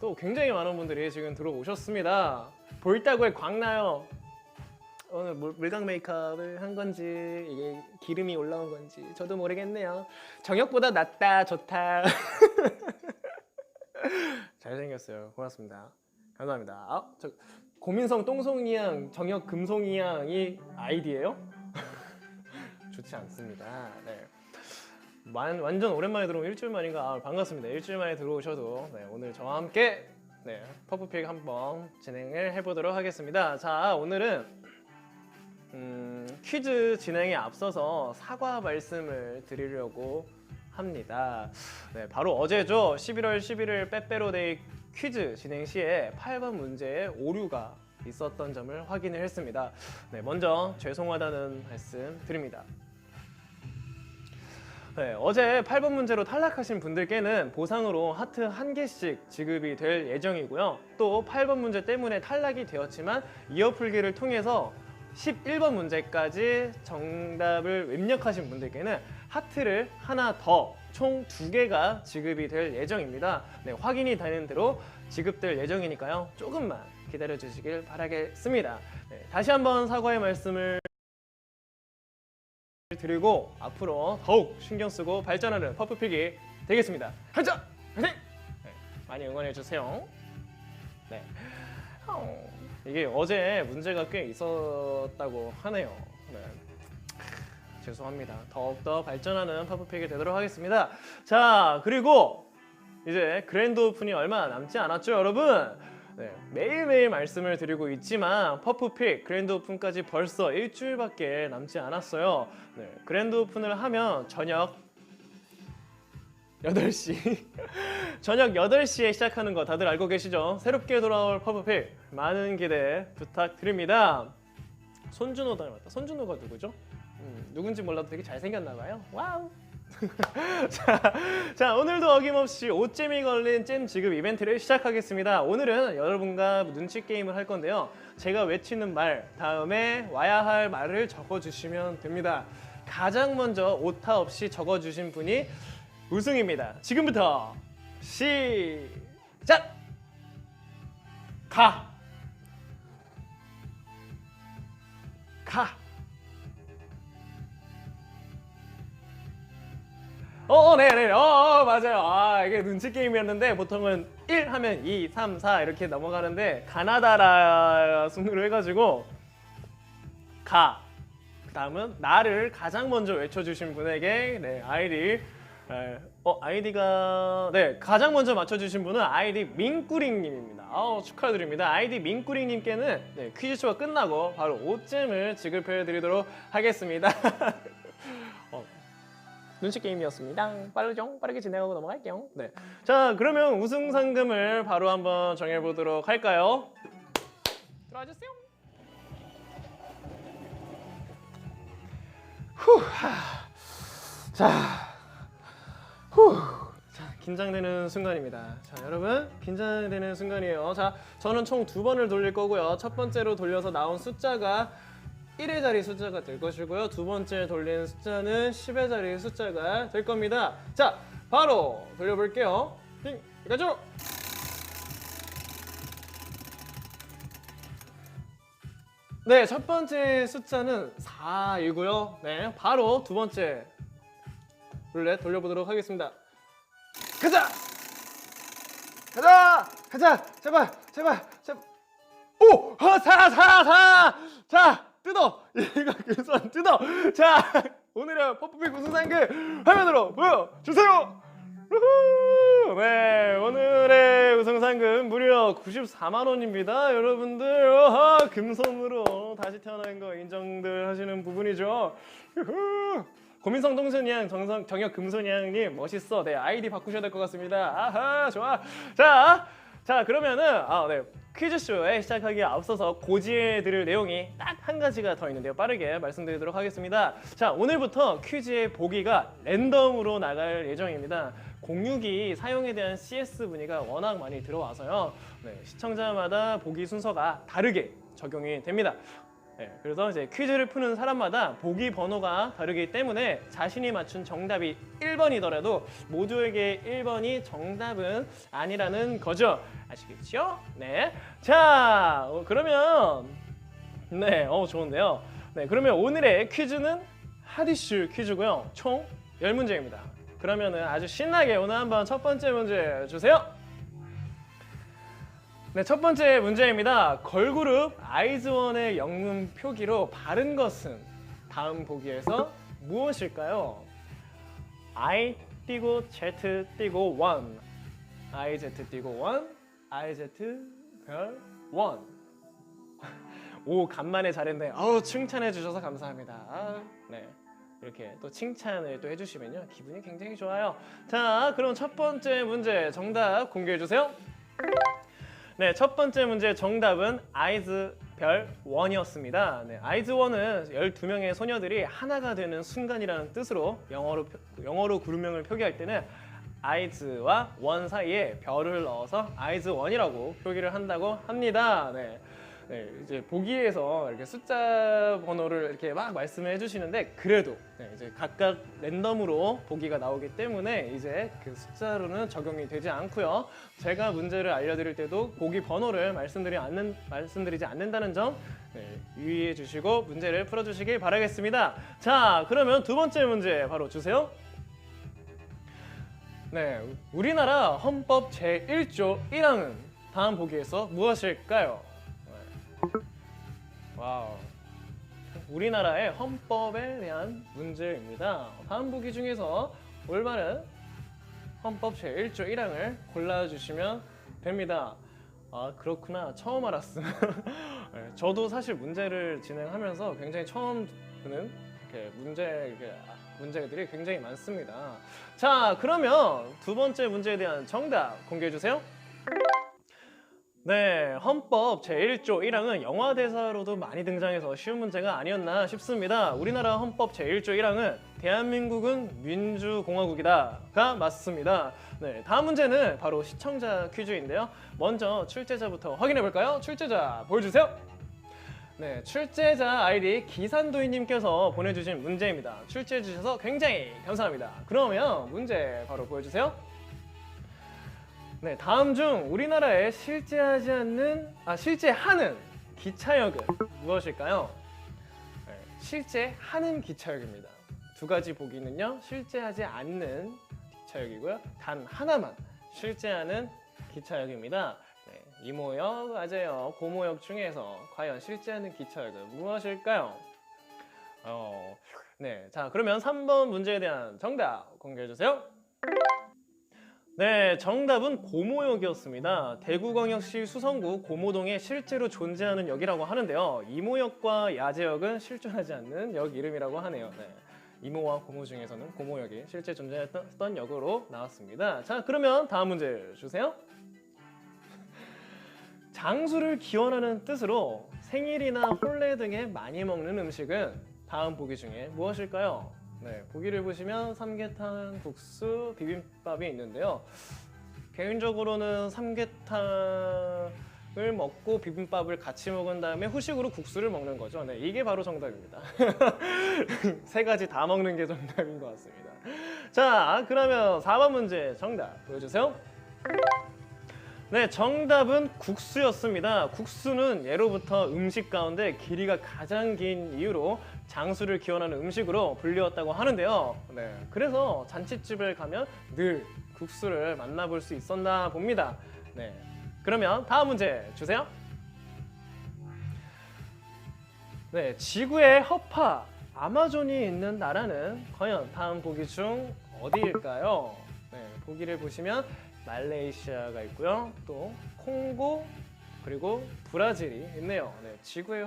또 굉장히 많은 분들이 지금 들어오셨습니다. 볼따구에 광나요. 오늘 물광 메이크업을 한 건지 이게 기름이 올라온 건지 저도 모르겠네요. 정혁보다 낫다 좋다. 잘생겼어요. 고맙습니다. 감사합니다. 저 고민성 똥송이양 정혁 금송이양이 아이디예요? 좋지 않습니다. 네. 완전 오랜만에 들어오면 일주일 만인가 반갑습니다. 일주일 만에 들어오셔도 네, 오늘 저와 함께 네, 퍼프픽 한번 진행을 해보도록 하겠습니다. 자, 오늘은 퀴즈 진행에 앞서서 사과 말씀을 드리려고 합니다. 네, 바로 어제죠. 11월 11일 빼빼로데이 퀴즈 진행 시에 8번 문제에 오류가 있었던 점을 확인을 했습니다. 네, 먼저 죄송하다는 말씀 드립니다. 네, 어제 8번 문제로 탈락하신 분들께는 보상으로 하트 1개씩 지급이 될 예정이고요. 또 8번 문제 때문에 탈락이 되었지만 이어풀기를 통해서 11번 문제까지 정답을 입력하신 분들께는 하트를 하나 더 총 2개가 지급이 될 예정입니다. 네, 확인이 되는 대로 지급될 예정이니까요. 조금만 기다려 주시길 바라겠습니다. 네, 다시 한번 사과의 말씀을 드리고 앞으로 더욱 신경 쓰고 발전하는 퍼프픽이 되겠습니다. 한자 화이팅! 네, 많이 응원해 주세요. 네. 이게 어제 문제가 꽤 있었다고 하네요. 네. 죄송합니다. 더욱더 발전하는 퍼프픽이 되도록 하겠습니다. 자, 그리고 이제 그랜드 오픈이 얼마 남지 않았죠, 여러분? 네, 매일매일 말씀을 드리고 있지만 퍼프픽 그랜드 오픈까지 벌써 일주일밖에 남지 않았어요. 네, 그랜드 오픈을 하면 저녁 8시 저녁 8시에 시작하는 거 다들 알고 계시죠? 새롭게 돌아올 퍼프픽 많은 기대 부탁드립니다. 손준호 닮았다. 손준호가 누구죠? 누군지 몰라도 되게 잘생겼나 봐요. 와우. 자, 오늘도 어김없이 옷잼이 걸린 잼 지급 이벤트를 시작하겠습니다. 오늘은 여러분과 눈치 게임을 할 건데요. 제가 외치는 말 다음에 와야 할 말을 적어주시면 됩니다. 가장 먼저 오타 없이 적어주신 분이 우승입니다. 지금부터 시작! 가! 네네. 맞아요. 이게 눈치 게임이었는데 보통은 1 하면 2, 3, 4 이렇게 넘어가는데 가나다라 순으로 해가지고 가. 그 다음은 나를 가장 먼저 외쳐주신 분에게 네, 아이디가 네 가장 먼저 맞춰주신 분은 아이디 민꾸링님입니다. 축하드립니다. 아이디 민꾸링님께는 네, 퀴즈쇼가 끝나고 바로 옷잼을 지급해드리도록 하겠습니다. 눈치 게임이었습니다. 빠르게 진행하고 넘어갈게요. 네. 자, 그러면 우승 상금을 바로 한번 정해보도록 할까요? 들어와 주세요. 자, 긴장되는 순간입니다. 자, 여러분, 긴장되는 순간이에요. 자, 저는 총 2번을 돌릴 거고요. 첫 번째로 돌려서 나온 숫자가 1의 자리 숫자가 될 것이고요. 두 번째 돌린 숫자는 10의 자리 숫자가 될 겁니다. 자, 바로 돌려볼게요. 가죠! 네, 첫 번째 숫자는 4이고요. 네, 바로 두 번째 룰렛 돌려보도록 하겠습니다. 가자! 제발! 오! 4! 자! 뜯어! 얘가 그선 뜯어! 자! 오늘의 퍼프픽 우승 상금 화면으로 보여주세요! 우후! 네, 오늘의 우승 상금 무려 94만원입니다. 여러분들, 금손으로 다시 태어난 거 인정들 하시는 부분이죠. 우후! 고민성 동순이양, 정혁 금손이양님 멋있어. 네, 아이디 바꾸셔야 될 것 같습니다. 아하, 좋아. 자, 그러면은 네. 퀴즈쇼에 시작하기에 앞서서 고지해드릴 내용이 딱 한 가지가 더 있는데요. 빠르게 말씀드리도록 하겠습니다. 자, 오늘부터 퀴즈의 보기가 랜덤으로 나갈 예정입니다. 06이 사용에 대한 CS 문의가 워낙 많이 들어와서요. 네, 시청자마다 보기 순서가 다르게 적용이 됩니다. 네, 그래서 이제 퀴즈를 푸는 사람마다 보기 번호가 다르기 때문에 자신이 맞춘 정답이 1번이더라도 모두에게 1번이 정답은 아니라는 거죠. 아시겠죠? 네. 자, 그러면 네, 좋은데요. 네, 그러면 오늘의 퀴즈는 핫이슈 퀴즈고요. 총 10문제입니다. 그러면은 아주 신나게 오늘 한번 첫 번째 문제 주세요. 네, 첫 번째 문제입니다. 걸그룹 아이즈원의 영문 표기로 바른 것은 다음 보기에서 무엇일까요? I 띄고 Z 띄고 1, IZ 띄고 1, IZ 별 1. 오, 간만에 잘했네. 칭찬해 주셔서 감사합니다. 네, 이렇게 또 칭찬을 또 해주시면요 기분이 굉장히 좋아요. 자, 그럼 첫 번째 문제 정답 공개해 주세요. 네, 첫 번째 문제 정답은 아이즈 별 1이었습니다. 네, 아이즈 1은 12명의 소녀들이 하나가 되는 순간이라는 뜻으로 영어로 그룹명을 표기할 때는 아이즈와 1 사이에 별을 넣어서 아이즈 1이라고 표기를 한다고 합니다. 네. 네, 이제 보기에서 이렇게 숫자 번호를 이렇게 막 말씀을 해주시는데 그래도 네, 이제 각각 랜덤으로 보기가 나오기 때문에 이제 그 숫자로는 적용이 되지 않고요. 제가 문제를 알려드릴 때도 보기 번호를 말씀드리지 않는다는 점 네, 유의해 주시고 문제를 풀어주시길 바라겠습니다. 자, 그러면 두 번째 문제 바로 주세요. 네, 우리나라 헌법 제1조 1항은 다음 보기에서 무엇일까요? 와우. 우리나라의 헌법에 대한 문제입니다. 다음 보기 중에서 올바른 헌법 제1조 1항을 골라주시면 됩니다. 아, 그렇구나. 처음 알았음. 네, 저도 사실 문제를 진행하면서 굉장히 처음 듣는 문제들이 굉장히 많습니다. 자, 그러면 두 번째 문제에 대한 정답 공개해 주세요. 네, 헌법 제1조 1항은 영화 대사로도 많이 등장해서 쉬운 문제가 아니었나 싶습니다. 우리나라 헌법 제1조 1항은 대한민국은 민주공화국이다가 맞습니다. 네, 다음 문제는 바로 시청자 퀴즈인데요. 먼저 출제자부터 확인해 볼까요? 출제자 보여주세요. 네, 출제자 아이디 기산도희님께서 보내주신 문제입니다. 출제해 주셔서 굉장히 감사합니다. 그러면 문제 바로 보여주세요. 네, 다음 중 우리나라에 실제하는 기차역은 무엇일까요? 네, 실제하는 기차역입니다. 두 가지 보기는요, 실제하지 않는 기차역이고요, 단 하나만 실제하는 기차역입니다. 네, 이모역, 아재역, 고모역 중에서 과연 실제하는 기차역은 무엇일까요? 네, 자, 그러면 3번 문제에 대한 정답 공개해 주세요. 네, 정답은 고모역이었습니다. 대구광역시 수성구 고모동에 실제로 존재하는 역이라고 하는데요. 이모역과 야제역은 실존하지 않는 역 이름이라고 하네요. 네, 이모와 고모 중에서는 고모역이 실제 존재했던 역으로 나왔습니다. 자, 그러면 다음 문제 주세요. 장수를 기원하는 뜻으로 생일이나 혼례 등에 많이 먹는 음식은 다음 보기 중에 무엇일까요? 네, 보기를 보시면 삼계탕, 국수, 비빔밥이 있는데요. 개인적으로는 삼계탕을 먹고 비빔밥을 같이 먹은 다음에 후식으로 국수를 먹는 거죠. 네, 이게 바로 정답입니다. 세 가지 다 먹는 게 정답인 것 같습니다. 자, 그러면 4번 문제 정답 보여주세요. 네, 정답은 국수였습니다. 국수는 예로부터 음식 가운데 길이가 가장 긴 이유로 장수를 기원하는 음식으로 불리웠다고 하는데요. 네, 그래서 잔칫집에 가면 늘 국수를 만나볼 수 있었나 봅니다. 네, 그러면 다음 문제 주세요. 네, 지구의 허파 아마존이 있는 나라는 과연 다음 보기 중 어디일까요? 네, 보기를 보시면 말레이시아가 있고요, 또 콩고, 그리고 브라질이 있네요. 네, 지구의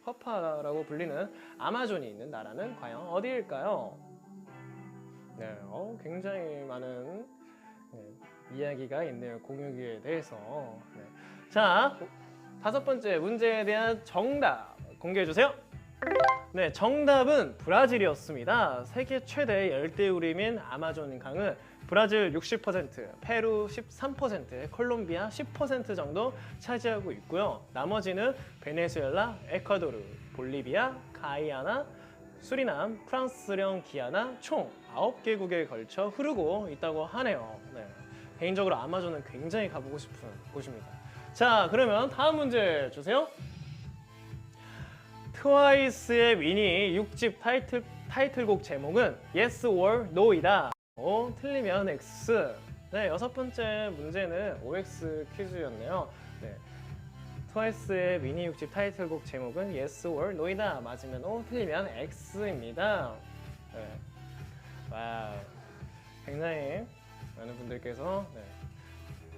허파라고 불리는 아마존이 있는 나라는 과연 어디일까요? 네, 굉장히 많은 이야기가 있네요. 공유기에 대해서. 네. 자, 5번째 문제에 대한 정답 공개해 주세요. 네, 정답은 브라질이었습니다. 세계 최대 열대우림인 아마존 강은 브라질 60%, 페루 13%, 콜롬비아 10% 정도 차지하고 있고요. 나머지는 베네수엘라, 에콰도르, 볼리비아, 가이아나, 수리남, 프랑스령 기아나 총 9개국에 걸쳐 흐르고 있다고 하네요. 네. 개인적으로 아마존은 굉장히 가보고 싶은 곳입니다. 자, 그러면 다음 문제 주세요. 트와이스의 미니 6집 타이틀곡 제목은 Yes or No이다. O, 틀리면 X. 네, 6번째 문제는 OX 퀴즈였네요. 네. 트와이스의 미니 6집 타이틀곡 제목은 Yes or No이다. 맞으면 O, 틀리면 X입니다. 네. 와우. 굉장히 많은 분들께서 네.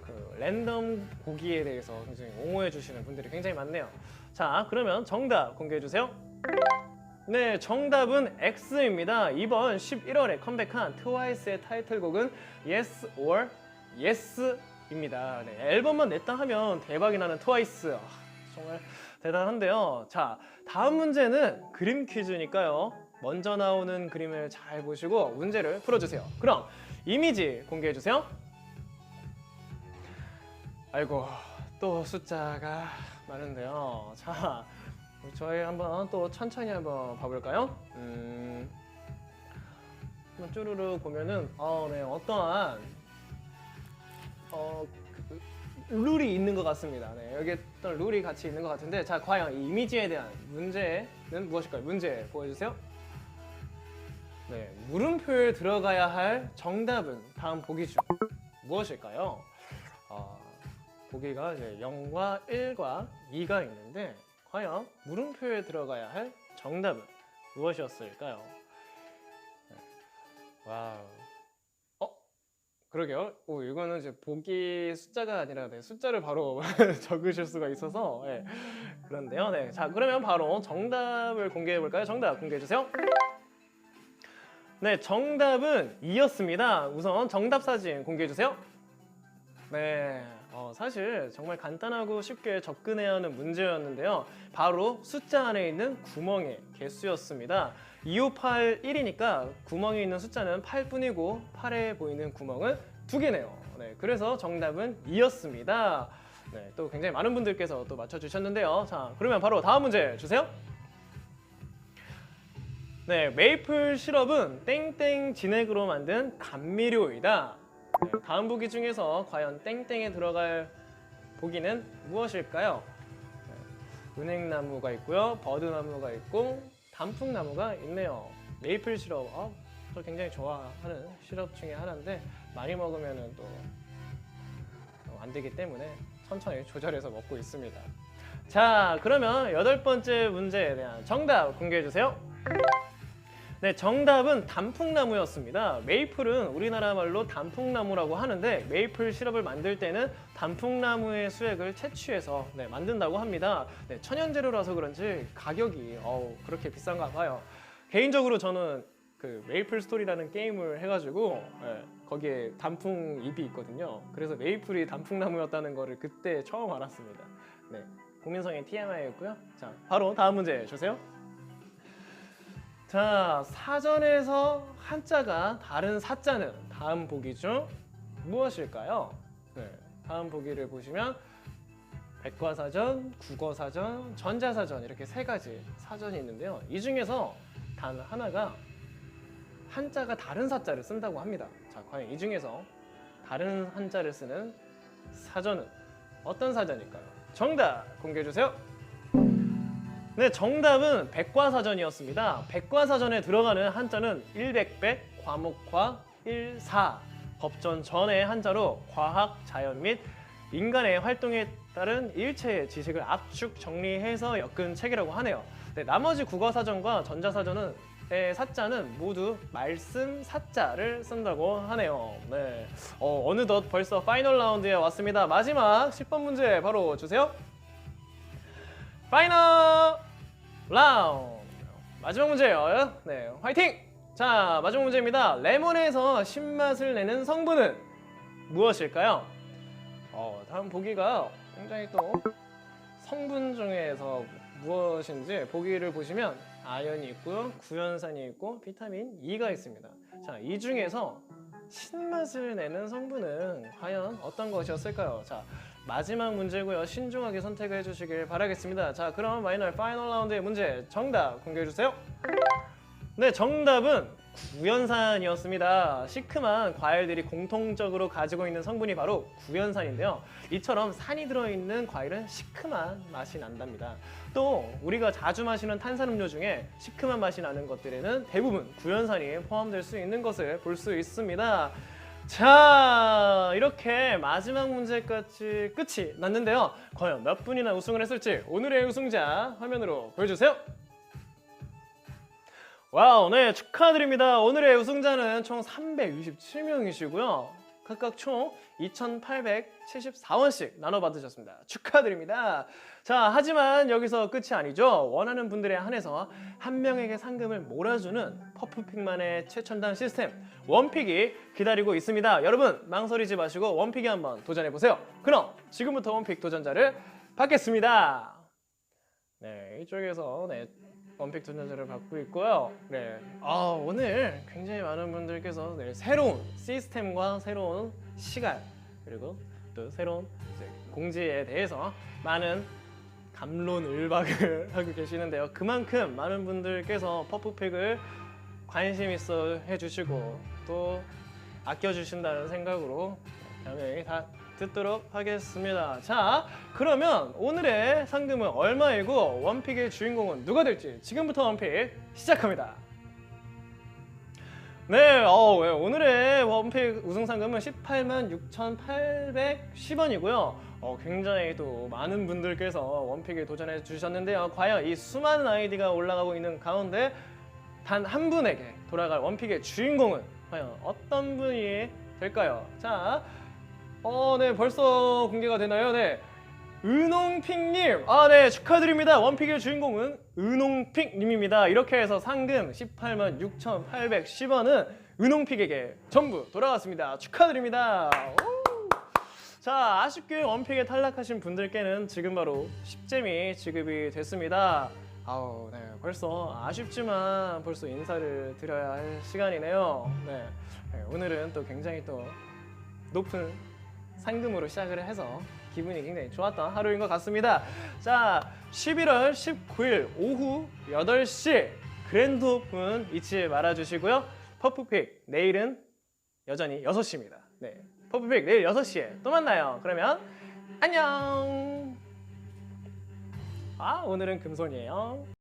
그 랜덤 보기에 대해서 굉장히 옹호해 주시는 분들이 굉장히 많네요. 자, 그러면 정답 공개해 주세요. 네, 정답은 X입니다. 이번 11월에 컴백한 트와이스의 타이틀곡은 Yes or Yes입니다. 네, 앨범만 냈다 하면 대박이 나는 트와이스. 정말 대단한데요. 자, 다음 문제는 그림 퀴즈니까요. 먼저 나오는 그림을 잘 보시고 문제를 풀어주세요. 그럼 이미지 공개해 주세요. 아이고, 또 숫자가 많은데요. 자, 저희 한번 또 천천히 한번 봐볼까요? 한번 쭈루루 보면은 네, 어떠한 룰이 있는 것 같습니다. 네, 여기 어떤 룰이 같이 있는 것 같은데, 자, 과연 이 이미지에 대한 문제는 무엇일까요? 문제 보여주세요. 네, 물음표에 들어가야 할 정답은 다음 보기 중 무엇일까요? 보기가 이제 0과 1과 2가 있는데 과연 물음표에 들어가야 할 정답은 무엇이었을까요? 네. 와우. 그러게요. 이거는 이제 보기 숫자가 아니라 네, 숫자를 바로 적으실 수가 있어서 네, 그런데요. 네. 자, 그러면 바로 정답을 공개해 볼까요? 정답 공개해 주세요. 네, 정답은 2였습니다. 우선 정답 사진 공개해 주세요. 네, 사실 정말 간단하고 쉽게 접근해야 하는 문제였는데요. 바로 숫자 안에 있는 구멍의 개수였습니다. 2581이니까 구멍이 있는 숫자는 8뿐이고 8에 보이는 구멍은 2개네요. 네, 그래서 정답은 2였습니다. 네, 또 굉장히 많은 분들께서 또 맞춰주셨는데요. 자, 그러면 바로 다음 문제 주세요. 네, 메이플 시럽은 땡땡 진액으로 만든 감미료이다. 네, 다음 보기 중에서 과연 땡땡에 들어갈 보기는 무엇일까요? 네, 은행나무가 있고요, 버드나무가 있고 단풍나무가 있네요. 메이플 시럽, 저 굉장히 좋아하는 시럽 중에 하나인데 많이 먹으면 또 안 되기 때문에 천천히 조절해서 먹고 있습니다. 자, 그러면 8번째 문제에 대한 정답 공개해 주세요. 네, 정답은 단풍나무였습니다. 메이플은 우리나라 말로 단풍나무라고 하는데 메이플 시럽을 만들 때는 단풍나무의 수액을 채취해서 네, 만든다고 합니다. 네, 천연재료라서 그런지 가격이 그렇게 비싼가 봐요. 개인적으로 저는 그 메이플 스토리라는 게임을 해가지고 네, 거기에 단풍 잎이 있거든요. 그래서 메이플이 단풍나무였다는 거를 그때 처음 알았습니다. 네, 국민성의 TMI였고요. 자, 바로 다음 문제 주세요. 자, 사전에서 한자가 다른 사자는 다음 보기 중 무엇일까요? 네, 다음 보기를 보시면 백과사전, 국어사전, 전자사전 이렇게 3가지 사전이 있는데요. 이 중에서 단 하나가 한자가 다른 사자를 쓴다고 합니다. 자, 과연 이 중에서 다른 한자를 쓰는 사전은 어떤 사전일까요? 정답 공개해 주세요. 네, 정답은 백과사전이었습니다. 백과사전에 들어가는 한자는 일백백, 과목과, 일사, 법전 전의 한자로 과학, 자연 및 인간의 활동에 따른 일체의 지식을 압축 정리해서 엮은 책이라고 하네요. 네, 나머지 국어사전과 전자사전은 사자는 모두 말씀 사자를 쓴다고 하네요. 네, 어느덧 벌써 파이널 라운드에 왔습니다. 마지막 10번 문제 바로 주세요. 파이널 라운드 마지막 문제예요. 네, 화이팅! 자, 마지막 문제입니다. 레몬에서 신맛을 내는 성분은 무엇일까요? 다음 보기가 굉장히 또 성분 중에서 무엇인지 보기를 보시면 아연이 있고요, 구연산이 있고 비타민 E가 있습니다. 자, 이 중에서 신맛을 내는 성분은 과연 어떤 것이었을까요? 자, 마지막 문제고요. 신중하게 선택을 해주시길 바라겠습니다. 자, 그럼 파이널 라운드의 문제 정답 공개해 주세요. 네, 정답은 구연산이었습니다. 시큼한 과일들이 공통적으로 가지고 있는 성분이 바로 구연산인데요. 이처럼 산이 들어있는 과일은 시큼한 맛이 난답니다. 또 우리가 자주 마시는 탄산음료 중에 시큼한 맛이 나는 것들에는 대부분 구연산이 포함될 수 있는 것을 볼 수 있습니다. 자, 이렇게 마지막 문제까지 끝이 났는데요. 과연 몇 분이나 우승을 했을지 오늘의 우승자 화면으로 보여주세요. 와우, 네, 축하드립니다. 오늘의 우승자는 총 367명이시고요. 각각 총 2,874원씩 나눠받으셨습니다. 축하드립니다. 자, 하지만 여기서 끝이 아니죠. 원하는 분들에 한해서 한 명에게 상금을 몰아주는 퍼프픽만의 최첨단 시스템 원픽이 기다리고 있습니다. 여러분, 망설이지 마시고 원픽에 한번 도전해보세요. 그럼 지금부터 원픽 도전자를 받겠습니다. 네, 이쪽에서 원픽 도전자를 받고 있고요. 네, 오늘 굉장히 많은 분들께서 새로운 시스템과 새로운 시간 그리고 또 새로운 공지에 대해서 많은 감론을박을 하고 계시는데요. 그만큼 많은 분들께서 퍼프픽을 관심 있어 해주시고 또 아껴주신다는 생각으로 당연히 다 듣도록 하겠습니다. 자, 그러면 오늘의 상금은 얼마이고 원픽의 주인공은 누가 될지 지금부터 원픽 시작합니다. 네, 오늘의 원픽 우승 상금은 186,810원이고요. 굉장히 또 많은 분들께서 원픽에 도전해 주셨는데요. 과연 이 수많은 아이디가 올라가고 있는 가운데 단 한 분에게 돌아갈 원픽의 주인공은 과연 어떤 분이 될까요? 자, 네, 벌써 공개가 되나요? 네, 은홍픽님, 네, 축하드립니다. 원픽의 주인공은 은홍픽님입니다. 이렇게 해서 상금 186,810원은 은홍픽에게 전부 돌아왔습니다. 축하드립니다. 자, 아쉽게 원픽에 탈락하신 분들께는 지금 바로 10잼이 지급이 됐습니다. 네, 벌써 아쉽지만 벌써 인사를 드려야 할 시간이네요. 네, 오늘은 또 굉장히 또 높은 상금으로 시작을 해서 기분이 굉장히 좋았던 하루인 것 같습니다. 자, 11월 19일 오후 8시 그랜드 오픈 잊지 말아주시고요. 퍼프픽 내일은 여전히 6시입니다. 네, 퍼프픽 내일 6시에 또 만나요. 그러면 안녕. 오늘은 금손이에요.